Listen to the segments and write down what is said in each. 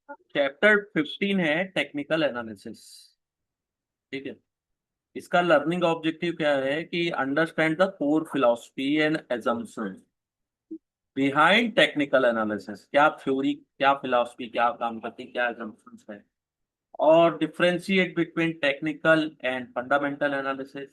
Chapter 15 है technical analysis. ठीक है। इसका लर्निंग ऑब्जेक्टिव क्या है कि understand the core philosophy and assumption behind technical analysis. क्या थ्योरी, क्या फिलॉसफी, क्या काम करती, क्या एजम्पशंस है, और differentiate between technical and fundamental analysis.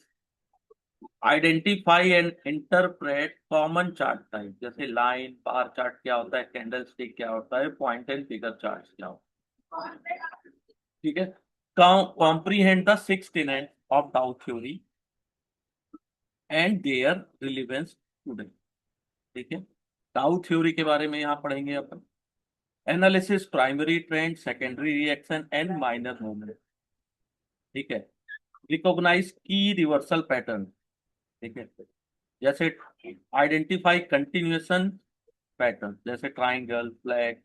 Identify and interpret common chart type, जैसे लाइन बार चार्ट क्या होता है, कैंडल स्टिक क्या होता है, पॉइंट एंड फिगर चार्ट क्या होता है। ठीक है। Comprehend the six tenet of Dow theory and their relevance today. ठीक है। डाउ थ्योरी के बारे में यहाँ पढ़ेंगे अपन। Analysis primary trend, secondary reaction and minor movement. ठीक है। रिकॉग्नाइज की रिवर्सल पैटर्न। ठीक है। जैसे आइडेंटिफाई कंटिन्यूएशन पैटर्न, जैसे ट्राइंगल, फ्लैग,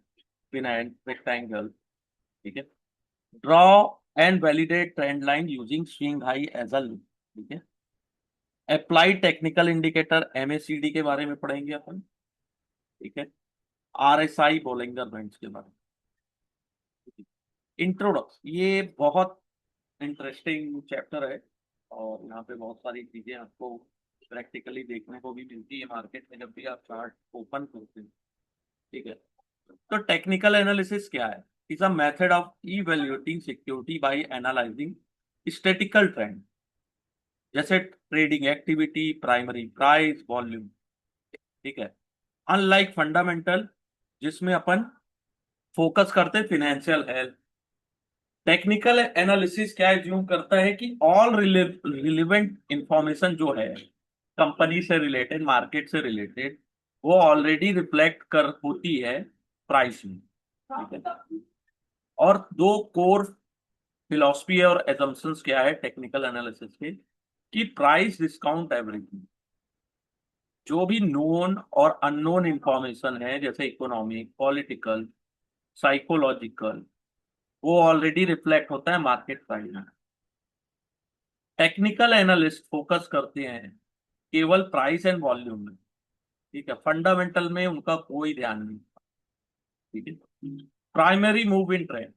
पिन, रेक्टेंगल। ठीक है। Draw and validate trend line using swing high as a loop. ठीक है। अप्लाइड टेक्निकल इंडिकेटर एमएसीडी के बारे में पढ़ेंगे अपन। ठीक है। आरएसआई बोलिंगर बैंड्स के बारे में। इंट्रोडक्शन, ये बहुत इंटरेस्टिंग चैप्टर है और यहाँ पे बहुत सारी चीजें आपको प्रैक्टिकली देखने को भी मिलती है मार्केट में जब भी आप चार्ट ओपन करते हैं। ठीक है। तो टेक्निकल एनालिसिस क्या है? Is a method of evaluating security by analyzing statical trend, जैसे trading activity, primary price, volume. ठीक है। अनलाइक फंडामेंटल, जिसमें अपन फोकस करते हैं फिनेंशियल हेल्थ। टेक्निकल एनालिसिस क्या एज्यूम करता है कि ऑल रिलेवेंट इंफॉर्मेशन जो है कंपनी से रिलेटेड, मार्केट से रिलेटेड, वो ऑलरेडी रिफ्लेक्ट कर होती है प्राइस में। ठीक है। और दो कोर फिलॉसफी और एजम्पशंस क्या है टेक्निकल एनालिसिस के, कि प्राइस डिस्काउंट एवरीथिंग। जो भी नोन और अननोन इंफॉर्मेशन है, जैसे इकोनॉमिक, पॉलिटिकल, साइकोलॉजिकल, वो ऑलरेडी रिफ्लेक्ट होता है मार्केट प्राइस में। टेक्निकल एनालिस्ट फोकस करते हैं केवल प्राइस एंड वॉल्यूम में। ठीक है। फंडामेंटल में उनका कोई ध्यान नहीं। ठीक है। Primary move in trend,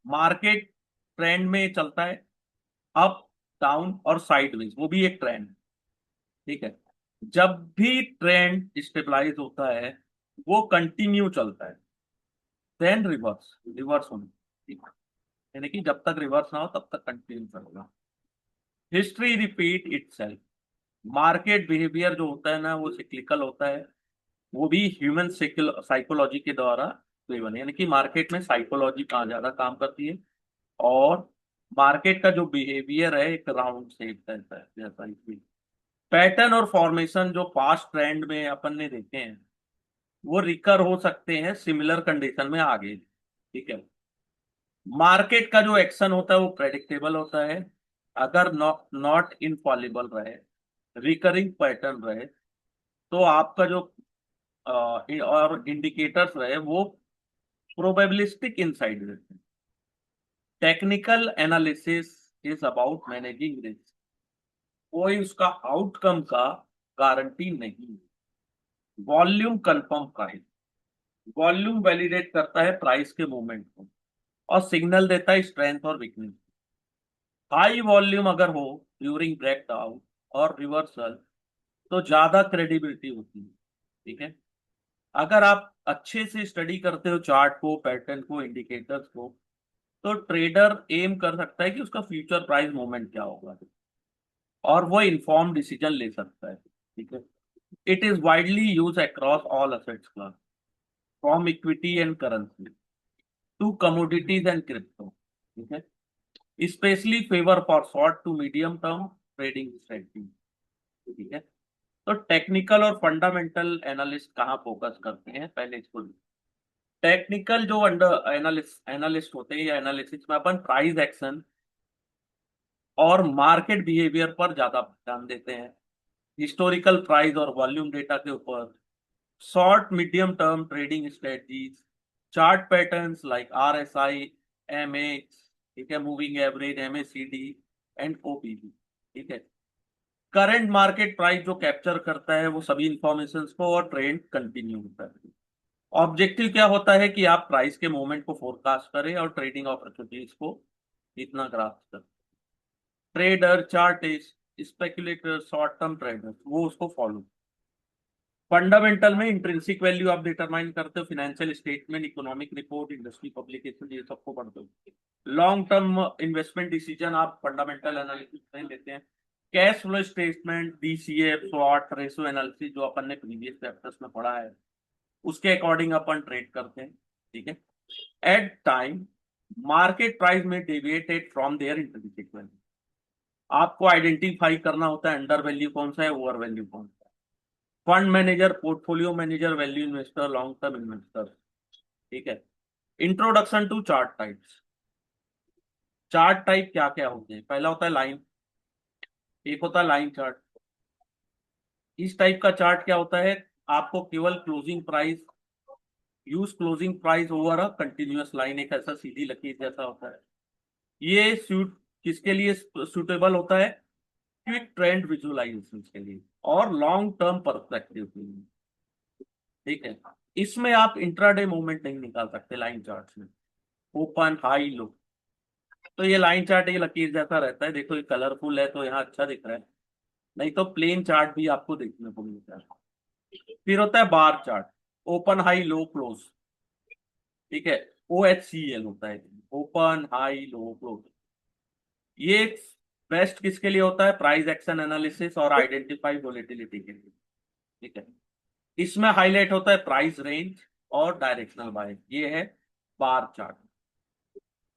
market trend में चलता है, अप, डाउन और साइडवेज, वो भी एक ट्रेंड। ठीक है। जब भी ट्रेंड स्टेबलाइज होता है, वो कंटिन्यू चलता है, देन रिवर्स, रिवर्स होना। ठीक है। यानी कि जब तक रिवर्स ना हो तब तक कंटिन्यू चलेगा। History repeat itself, market behaviour जो होता है ना वो सिक्लिकल होता है, वो भी ह्यूमन साइकोलॉजी के द्वारा ड्रिवन, यानी कि मार्केट में साइकोलॉजी कहाँ ज्यादा काम करती है। और मार्केट का जो बिहेवियर है एक राउंड शेप रहता है, जैसा ही पैटर्न और फॉर्मेशन जो पास्ट ट्रेंड में अपन ने देखे हैं वो रिकर हो सकते हैं सिमिलर कंडीशन में आगे। ठीक है। मार्केट का जो एक्शन होता है वो प्रेडिक्टेबल होता है, अगर नॉट इनफॉलिबल रहे, रिकरिंग पैटर्न रहे, तो आपका जो और इंडिकेटर्स रहे वो प्रोबेबिलिस्टिक इनसाइड रहते हैं। Technical analysis is about managing risk, कोई उसका आउटकम का गारंटी नहीं। वॉल्यूम कंफर्म का है, वॉल्यूम वैलिडेट करता है प्राइस के मूवमेंट को और सिग्नल देता है स्ट्रेंथ और वीकनेस। हाई वॉल्यूम अगर हो ड्यूरिंग ब्रेकडाउन और रिवर्सल तो ज्यादा क्रेडिबिलिटी होती है। ठीक है। अगर आप अच्छे से स्टडी करते हो चार्ट को, पैटर्न को, इंडिकेटर्स को, तो ट्रेडर एम कर सकता है कि उसका फ्यूचर प्राइस मूवमेंट क्या होगा और वो इन्फॉर्म डिसीजन ले सकता है। ठीक है। It is widely use across all assets class, from equity and currency to commodities and crypto. ठीक है। Specially favour for short to medium term trading strategy. ठीक है। तो टेक्निकल और फंडामेंटल एनालिस्ट कहाँ फोकस करते हैं, पहले इसको। टेक्निकल जो अंडर एनालिस्ट एनालिस्ट होते हैं या एनालिसिस में अपन प्राइस एक्शन और मार्केट बिहेवियर पर ज्यादा ध्यान देते हैं, हिस्टोरिकल प्राइस और वॉल्यूम डेटा के ऊपर, short medium term trading strategies, chart patterns like RSI, MX, ठीक है, moving average, MACD and OPV. ठीक है। करंट मार्केट प्राइस जो कैप्चर करता है वो सभी इंफॉर्मेशन को और ट्रेंड कंटिन्यू होता है। ऑब्जेक्टिव क्या होता है कि आप प्राइस के मूवमेंट को फोरकास्ट करें और ट्रेडिंग अपॉर्चुनिटीज को इतना ग्रास्प करें। Trader, chartist, speculator, short term trader वो उसको फॉलो। फंडामेंटल में इंट्रिंसिक वैल्यू आप डिटरमाइन करते हो, financial statement, economic report, industry publication, ये सबको पढ़ते हो। लॉन्ग टर्म इन्वेस्टमेंट डिसीजन आप फंडामेंटल एनालिसिस में लेते हैं। कैश फ्लो स्टेटमेंट, डीसीएफ, स्वॉट, रेशो एनालिसिस जो अपन ने प्रीवियस चैप्टर्स में पढ़ा है उसके अकॉर्डिंग अपन ट्रेड करते हैं। ठीक है। एट टाइम मार्केट प्राइस में deviated from their intrinsic value, आपको आइडेंटिफाई करना होता है अंडर वैल्यू कौन सा है, ओवर वैल्यू कौन सा है। Fund manager, portfolio manager, value investor, long term investor. ठीक है। Introduction to chart types. Chart type क्या क्या होते हैं? पहला होता है लाइन, एक होता है लाइन चार्ट। इस टाइप का चार्ट क्या होता है, आपको केवल closing price, use closing price over a continuous line, एक ऐसा सीधी लकीर जैसा होता है। ये सूट किसके लिए सुटेबल होता है? क्विक ट्रेंड विजुअलाइजेशन के लिए और लॉन्ग टर्म पर्सपेक्टिव के लिए। ठीक है। इसमें आप इंट्राडे मूवमेंट नहीं निकाल सकते लाइन चार्ट में, ओपन हाई लो। तो ये लाइन चार्ट ये लकीर जैसा रहता है, देखो ये कलरफुल है तो यहाँ अच्छा दिख रहा है, नहीं तो प्लेन चार्ट भी आपको देखने को मिलता है। फिर होता है bar chart, open high low close. ठीक है। OHCL होता है, ओपन हाई लो क्लोज। ये बेस्ट किसके लिए होता है? प्राइस एक्शन एनालिसिस और आइडेंटिफाई वोलेटिलिटी के लिए। ठीक है। इसमें हाईलाइट होता है प्राइस रेंज और डायरेक्शनल बाय, ये है बार चार्ट।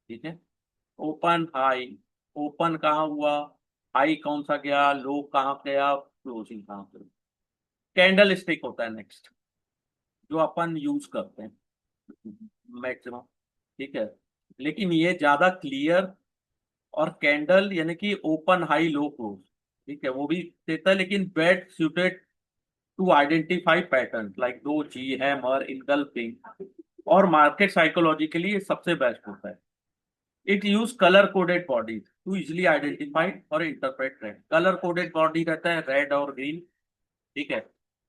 ठीक है। ओपन हाई, ओपन कहाँ हुआ, हाई कौन सा गया, लो कहाँ गया, क्लोजिंग कहाँ गया। कैंडल स्टिक होता है नेक्स्ट, जो अपन यूज करते हैं मैक्सिमम। ठीक है। लेकिन ये ज्यादा क्लियर, और कैंडल यानी कि ओपन हाई लो क्लोज, ठीक है, वो भी देता है, लेकिन best suited to identify pattern like doji hammer engulfing, और मार्केट साइकोलॉजी के लिए सबसे बेस्ट होता है। It use colour coded bodies to easily identify और interpret trend. Colour coded body रहता है रेड और ग्रीन। ठीक है।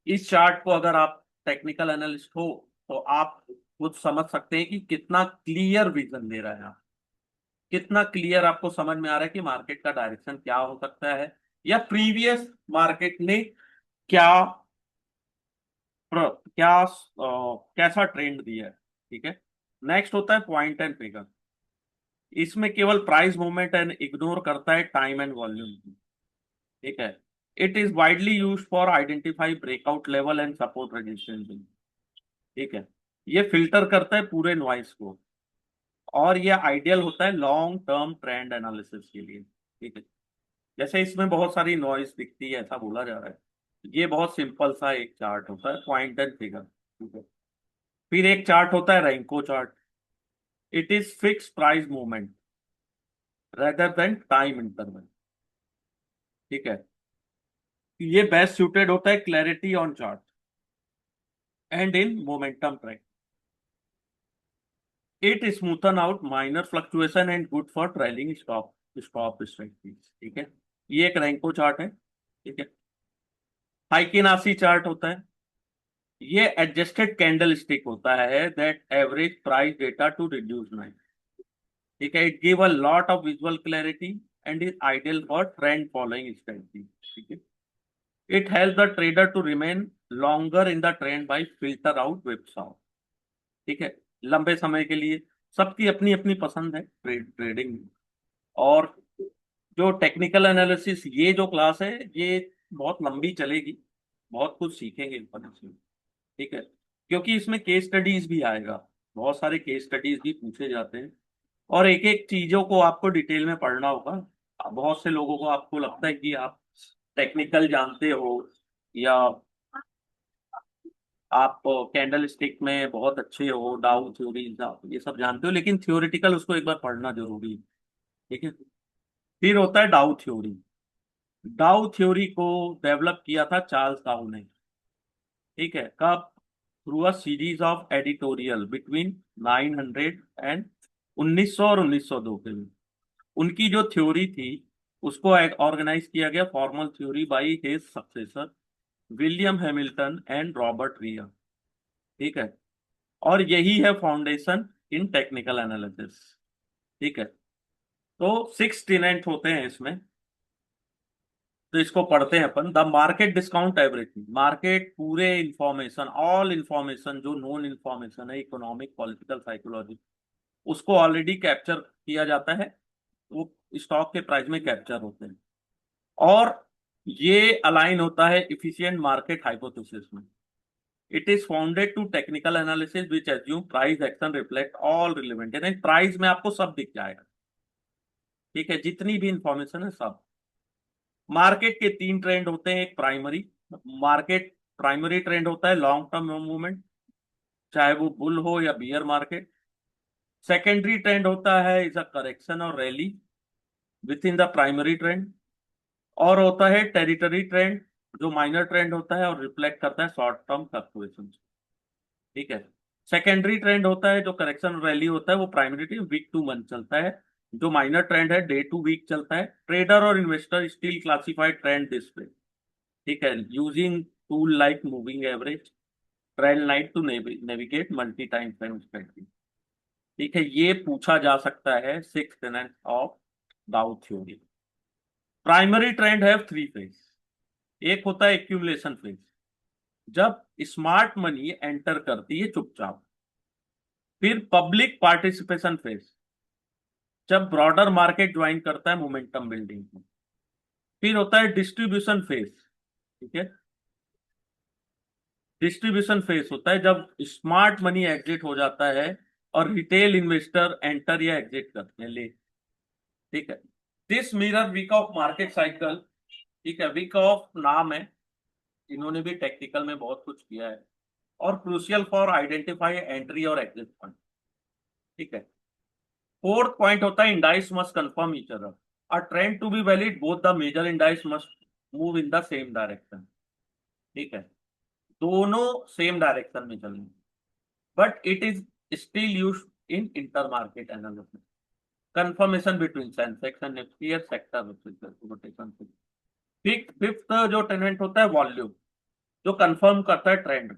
इस चार्ट को अगर आप टेक्निकल एनालिस्ट हो तो आप खुद समझ सकते हैं कि कितना क्लियर विजन दे रहा है आप, कितना क्लियर आपको समझ में आ रहा है कि मार्केट का डायरेक्शन क्या हो सकता है, या प्रीवियस मार्केट ने क्या कैसा ट्रेंड दिया है। ठीक है। नेक्स्ट होता है पॉइंट एंड फिगर। इसमें केवल प्राइस मूवमेंट एंड इग्नोर करता है टाइम एंड वॉल्यूम। ठीक है। It is widely use for identify breakout level and support resistance. ठीक है। ये फिल्टर करता है पूरे नॉइस को, और ये आइडियल होता है लॉन्ग टर्म ट्रेंड एनालिसिस के लिए। ठीक है। जैसे इसमें बहुत सारी नॉइस दिखती है ऐसा बोला जा रहा है, ये बहुत सिंपल सा एक चार्ट होता है, पॉइंट एंड फिगर। ठीक है। फिर एक चार्ट होता है renko chart. It is fix price movement rather than time interval. ठीक है। ये बेस्ट सूटेड होता है clarity on chart and in momentum track. It smoothen out minor fluctuation and good for trailing stop stop strategies. ठीक है। ये एक रैंको chart है। ठीक है। हाइकिनासी चार्ट होता है, ये एडजस्टेड कैंडल स्टिक होता है that average price data to reduce night. ठीक है। It give a lot of visual clarity and is ideal for trend following strategy. ठीक है। It help the trader to remain longer in the trend by filter out whips out. ठीक है। लंबे समय के लिए, सबकी अपनी अपनी पसंद है ट्रेडिंग में। और जो टेक्निकल एनालिसिस ये जो क्लास है ये बहुत लंबी चलेगी, बहुत कुछ सीखेंगे अपन इसमें। ठीक है। क्योंकि इसमें केस स्टडीज भी आएगा, बहुत सारे केस स्टडीज भी पूछे जाते हैं, और एक एक चीजों को आपको डिटेल में पढ़ना होगा। बहुत से लोगों को आपको लगता है कि आप टेक्निकल जानते हो, या आप कैंडल स्टिक में बहुत अच्छे हो, डाउ थ्योरी आप ये सब जानते हो, लेकिन थ्योरेटिकल उसको एक बार पढ़ना जरूरी है। ठीक है। फिर होता है डाउ थ्योरी। डाउ थ्योरी को डेवलप किया था चार्ल्स डाउ ने। ठीक है। कब? Through a series of editorial between 900 and 1900 और 1902 के लिए। उनकी जो थ्योरी थी उसको ऑर्गेनाइज किया गया formal theory by his successor William Hamilton and Robert rear. ठीक है। और यही है फाउंडेशन इन टेक्निकल एनालिसिस। ठीक है, तो 6 टेनेंट होते हैं इसमें, तो इसको पढ़ते हैं अपन। The market discount everything, market पूरे इंफॉर्मेशन, ऑल इंफॉर्मेशन जो नोन इंफॉर्मेशन है, इकोनॉमिक, पॉलिटिकल, साइकोलॉजी, उसको ऑलरेडी कैप्चर किया जाता है, वो स्टॉक के प्राइस में कैप्चर होते हैं। और ये अलाइन होता है इफिशिएंट मार्केट हाइपोथेसिस में। It is founded to technical analysis which assume price action reflect all relevant, यानी प्राइस में आपको सब दिख जाएगा। ठीक है, जितनी भी इंफॉर्मेशन है सब। मार्केट के 3 ट्रेंड होते हैं। एक प्राइमरी मार्केट, प्राइमरी ट्रेंड होता है लॉन्ग टर्म मूवमेंट, चाहे वो बुल हो या बियर मार्केट। सेकेंडरी ट्रेंड होता है इज अ करेक्शन और rally with in the primary trend. और होता है टेरिटरी ट्रेंड, जो माइनर ट्रेंड होता है और रिफ्लेक्ट करता है शॉर्ट टर्म फ्लक्चुएशन। ठीक है, सेकेंडरी ट्रेंड होता है जो करेक्शन रैली होता है, वो primary trend week to month चलता है। जो माइनर ट्रेंड है डे टू वीक चलता है। ट्रेडर और investor still classified trend this way. ठीक है, using tool like moving average, trend line to navigate multi time frame strategy. ठीक है, ये पूछा जा सकता है 6 tenet of Dow theory. Primary trend है 3 फेज। एक होता है एक्यूमुलेशन फेज, जब स्मार्ट मनी एंटर करती है चुपचाप। फिर पब्लिक पार्टिसिपेशन फेज, जब ब्रॉडर मार्केट ज्वाइन करता है मोमेंटम बिल्डिंग में। फिर होता है डिस्ट्रीब्यूशन फेज। ठीक है, डिस्ट्रीब्यूशन फेज होता है जब स्मार्ट मनी एग्जिट हो जाता है और रिटेल इन्वेस्टर एंटर या एग्जिट करते हैं ले। ठीक है, this mirror week of market cycle. ठीक है, वीक ऑफ नाम है, इन्होंने भी टेक्निकल में बहुत कुछ किया है। और क्रूशियल फॉर आइडेंटिफाई एंट्री और एग्जिट पॉइंट। ठीक है, फोर्थ पॉइंट होता है indices must confirm each other. A trend to be valid both the major indices must move in the same direction. ठीक है, दोनों सेम डायरेक्शन में चलेंगे, but it is still use in inter market analysis. Confirmation between Sensex and Nifty sector rotation. Fifth जो tenet होता है volume, जो confirm करता है ट्रेंड।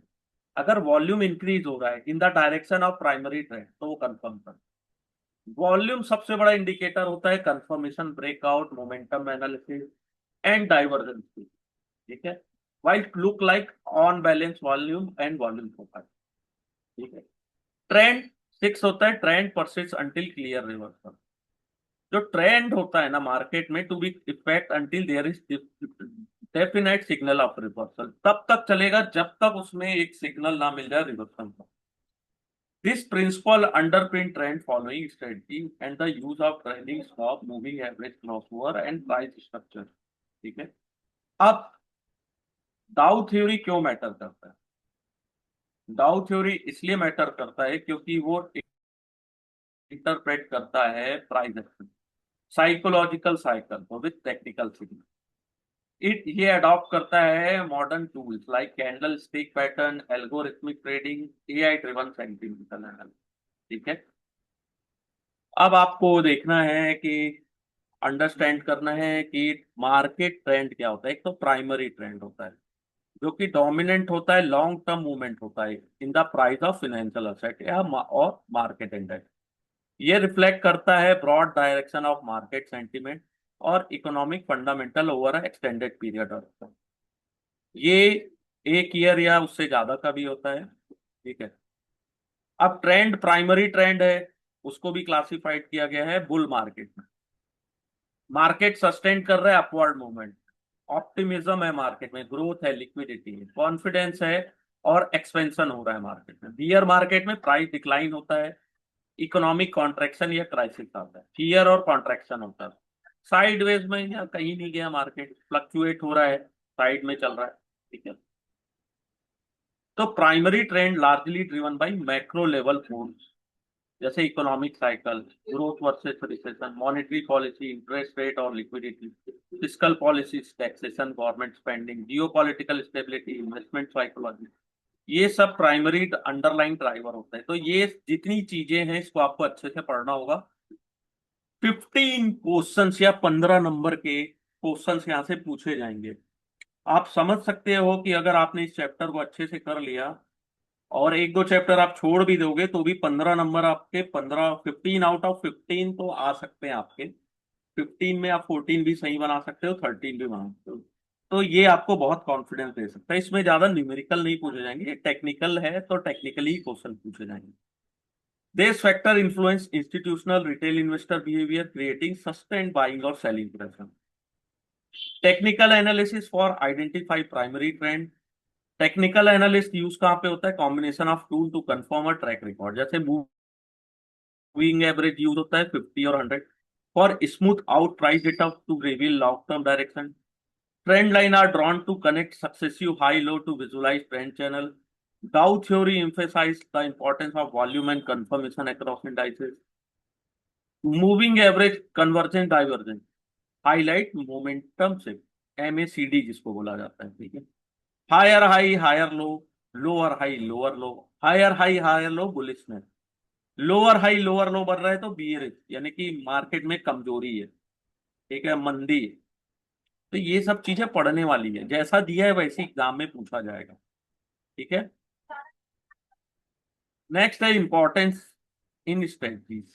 अगर वॉल्यूम इंक्रीज हो रहा है in the direction of primary trend तो वो कंफर्म करता है। वॉल्यूम सबसे बड़ा इंडिकेटर होता है confirmation, breakout, momentum analysis and divergence. ठीक है, while look like on balance volume and volume profile. ठीक है, ट्रेंड 6 होता है trend persist until clear reversal. जो ट्रेंड होता है ना मार्केट में, to be effect until there is definite signal of reversal, तब तक चलेगा जब तक उसमें एक सिग्नल ना मिल जाए रिवर्सल का। This principle अंडरपिन trend following strategy and the use of trending stop, moving average, crossover and price structure. ठीक है, अब डाउ थ्योरी क्यों मैटर करता है? डाउ थ्योरी इसलिए मैटर करता है क्योंकि वो इंटरप्रेट करता है प्राइस एक्शन, साइकोलॉजिकल साइकिल को विद टेक्निकल सिग्नल। ये अडॉप्ट करता है modern tools like candle stick pattern, algorithmic trading, AI driven sentimental analysis. ठीक है, अब आपको देखना है कि अंडरस्टैंड करना है कि मार्केट ट्रेंड क्या होता है। एक तो प्राइमरी ट्रेंड होता है जो कि डोमिनेंट होता है, लॉन्ग टर्म मूवमेंट होता है in the price of financial asset या और मार्केट इंडेक्स। ये रिफ्लेक्ट करता है broad direction of market sentiment और economic fundamental over extended period of. ये 1 ईयर या उससे ज्यादा का भी होता है। ठीक है, अब ट्रेंड प्राइमरी ट्रेंड है, उसको भी क्लासिफाइड किया गया है बुल मार्केट में। मार्केट सस्टेन कर रहा है अपवर्ड मूवमेंट, ऑप्टिमिज्म है मार्केट में, ग्रोथ है, लिक्विडिटी है, कॉन्फिडेंस है और एक्सपेंशन हो रहा है मार्केट में। बियर मार्केट में प्राइस डिक्लाइन होता है, इकोनॉमिक कॉन्ट्रैक्शन या क्राइसिस आता है, फियर और कॉन्ट्रैक्शन होता है। साइडवेज में या कहीं नहीं गया, मार्केट फ्लक्चुएट हो रहा है, साइड में चल रहा है। ठीक है, तो primary trend largely driven by macro level force, जैसे economic cycle, growth versus recession, monetary policy, interest rate और liquidity, fiscal policy, taxation, government spending, geopolitical stability, investment psychology, ये सब प्राइमरी अंडरलाइन ड्राइवर होता है। तो ये जितनी चीजें हैं इसको आपको अच्छे से पढ़ना होगा। 15 क्वेश्चंस या 15 नंबर के क्वेश्चंस यहाँ से पूछे जाएंगे। आप समझ सकते हो कि अगर आपने इस चैप्टर को अच्छे से कर लिया और एक दो चैप्टर आप छोड़ भी दोगे तो भी 15 नंबर आपके, 15 आउट ऑफ 15 तो आ सकते हैं आपके। 15 में आप 14 भी सही बना सकते हो, 13 भी बना सकते हो। तो ये आपको बहुत कॉन्फिडेंस दे सकता है। इसमें ज्यादा न्यूमेरिकल नहीं पूछे जाएंगे, टेक्निकल है तो टेक्निकली क्वेश्चन पूछे जाएंगे। This factor influence institutional retail investor behaviour, creating sustained buying और selling pressure. Technical analysis for identify primary trend. Technical analyst use कहाँ पे होता है? Combination of tool to confirm a track record. जैसे moving average use होता है 50 और 100 for smooth out price data to reveal long term direction. Trend line are drawn to connect successive high-low to visualize trend channel. Dow theory emphasized the importance of volume and confirmation across indices. Moving average convergent divergent highlight momentum shift, MACD जिसको बोला जाता है, ठीक है। Higher high higher low, lower high lower low, higher high higher low bullishness, lower high lower low बढ़ रहा है तो बियरिश, यानी कि मार्केट में कमजोरी है, ठीक है, मंदी है। तो ये सब चीजें पढ़ने वाली है, जैसा दिया है वैसे एग्जाम में पूछा जाएगा, ठीक है। नेक्स्ट है importance in strategies.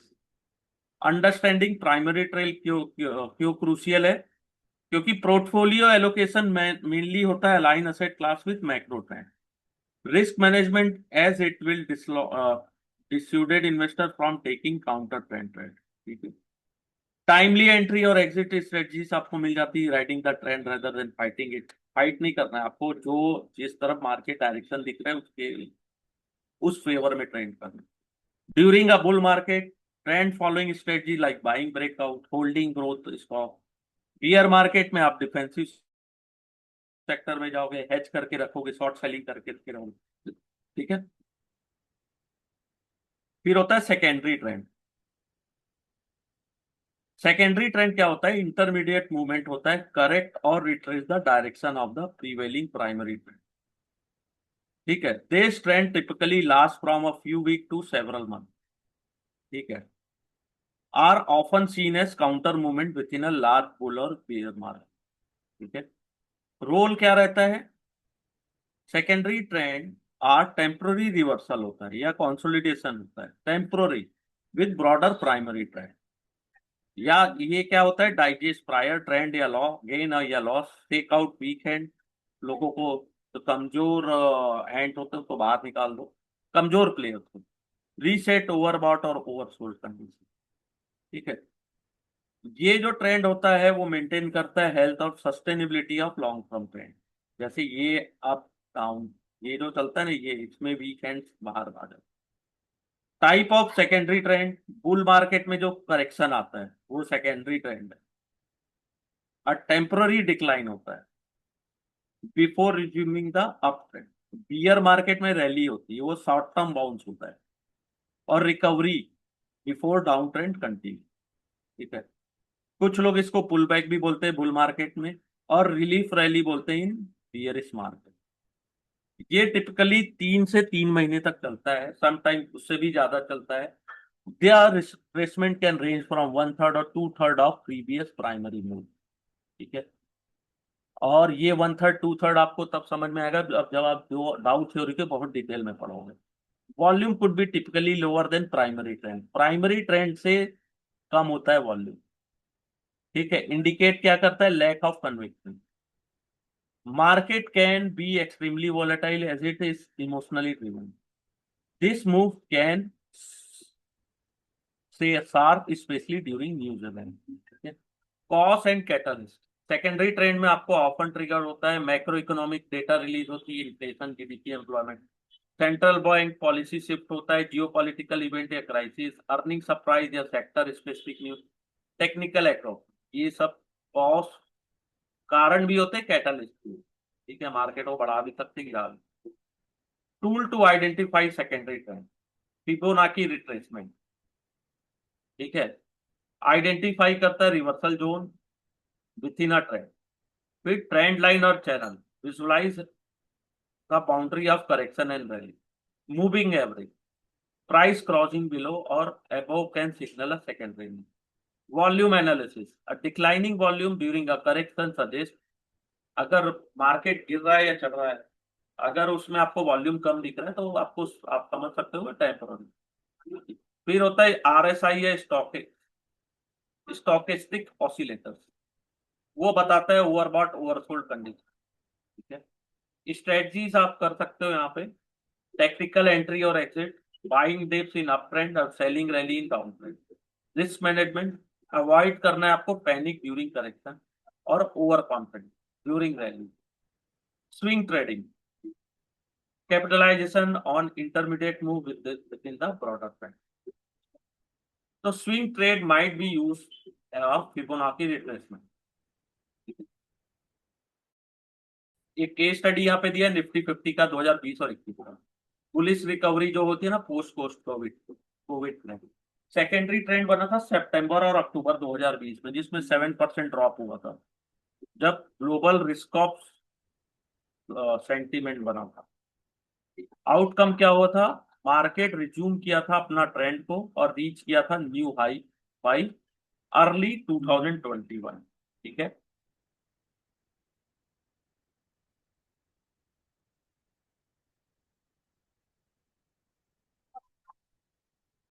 Understanding primary trail क्यों क्यों क्यों क्रूशियल है? क्योंकि पोर्टफोलियो एलोकेशन में मेनली होता है align asset class with macro trend. Risk management as it will dissuaded investor from taking counter trend trade, ठीक है। टाइमली एंट्री और एग्जिट स्ट्रेटजीज आपको मिल जाती है, riding the trend rather than fighting it. Fight नहीं करना है आपको, जो जिस तरफ मार्केट डायरेक्शन दिख रहा है उसके उस फेवर में ट्रेंड करना। During a bull market, trend following strategy like buying breakout, holding growth stock. Beer market में आप डिफेंसिव सेक्टर में जाओगे, हेज करके रखोगे, शॉर्ट सेलिंग करके रहोगे, ठीक है। फिर होता है सेकेंडरी ट्रेंड। सेकेंडरी ट्रेंड क्या होता है? इंटरमीडिएट मूवमेंट होता है, करेक्ट और retrace the direction of the prevailing primary trend, ठीक है। This trend typically last from a few week to several month, ठीक है। Are often seen as counter movement within a large bull और bear market, ठीक है। Role क्या रहता है? Secondary trend are temporary reversal होता है या कंसोलिडेशन होता है temporary with broader primary trend. या ये क्या होता है? डाइजेस्ट प्रायर ट्रेंड या लॉ गेन या loss, take out weak hand, लोगों को तो कमजोर हैंड होते हैं तो बाहर निकाल दो, कमजोर प्लेयर को रीसेट ओवरबॉट और ओवरसोल्ड कंडीशन, ठीक है। ये जो ट्रेंड होता है वो मेंटेन करता है हेल्थ और sustainability of long term trend. जैसे ये अप डाउन, ये जो चलता है ना, ये इसमें वीकेंड बाहर आ जाता है। Type of secondary trend, bull market में जो करेक्शन आता है वो सेकेंडरी ट्रेंड है, और टेम्पररी डिक्लाइन होता है before resuming the up trend. Beer market में रैली होती है, वो शॉर्ट टर्म बाउंस होता है, और recovery before down trend continue, ठीक है। कुछ लोग इसको पुल बैक भी बोलते हैं बुल मार्केट में, और रिलीफ रैली बोलते हैं इन बियरिश मार्केट। ये टिपिकली 3 से 3 महीने तक चलता है, समटाइम उससे भी ज्यादा चलता है। Their retracement can range from 1/3 और 2/3 ऑफ प्रीवियस प्राइमरी मूव, ठीक है। और ये 1/3 2/3 आपको तब समझ में आएगा जब आप जो डाउ थ्योरी के बहुत डिटेल में पढ़ोगे। Volume could be typically lower than primary trend, primary trend से कम होता है वॉल्यूम, ठीक है। इंडिकेट क्या करता है? Lack of conviction. Market can be extremely volatile as it is emotionally driven. This move can say sharp, especially during news event. ठीक है। Cause and catalyst. Secondary trend में आपको ऑफन ट्रिगर होता है, मैक्रो इकोनॉमिक डेटा रिलीज होती है, inflation, GDP, employment. Central bank policy shift होता है, जियो पॉलिटिकल इवेंट या क्राइसिस, अर्निंग सरप्राइज या sector specific news. Technical Acro, ये सब कॉज कारण भी होते हैं, कैटलिस्ट भी, ठीक है। मार्केट को बढ़ा भी सकते, गिरा भी। Tool to identify secondary trend, Fibonacci retracement, ठीक है। आइडेंटिफाई करता है reversal zone within a trend. फिर ट्रेंड लाइन और channel, visualize the boundary of correction and rally. Moving average, price crossing below और above can signal a secondary. Volume analysis, a declining volume during a correction suggest, अगर market गिर रहा है या चढ़ रहा है, अगर उसमें आपको वॉल्यूम कम दिख रहा है तो आपको, आप समझ सकते हो टेम्पररी। फिर होता है RSI है, स्टॉकेस्टिक ऑसिलेटर्स। वो बताता है ओवरबॉट ओवरसोल्ड कंडीशन। ठीक है, स्ट्रेटजीज आप कर सकते हो यहाँ पे, टेक्निकल एंट्री और exit, buying dips in up trend और selling rally in down trend. Risk management, avoid करना है आपको पैनिक ड्यूरिंग करेक्शन और over confidence during rally. Swing trading, capitalization on intermediate move within the broader trend. तो swing trade might be use Fibonacci retracement. एक case study यहाँ पे दिया Nifty 50 का 2020 और 21 का। पुलिस रिकवरी जो होती है ना पोस्ट कोस्ट कोविड, कोविड में सेकेंडरी ट्रेंड बना था सितंबर और अक्टूबर 2020 में, जिसमें 7% ड्रॉप हुआ था, जब ग्लोबल रिस्क ऑफ सेंटीमेंट बना था। आउटकम क्या हुआ था, मार्केट रिज्यूम किया था अपना ट्रेंड को और रीच किया था न्यू हाई बाई अर्ली 2021। ठीक है,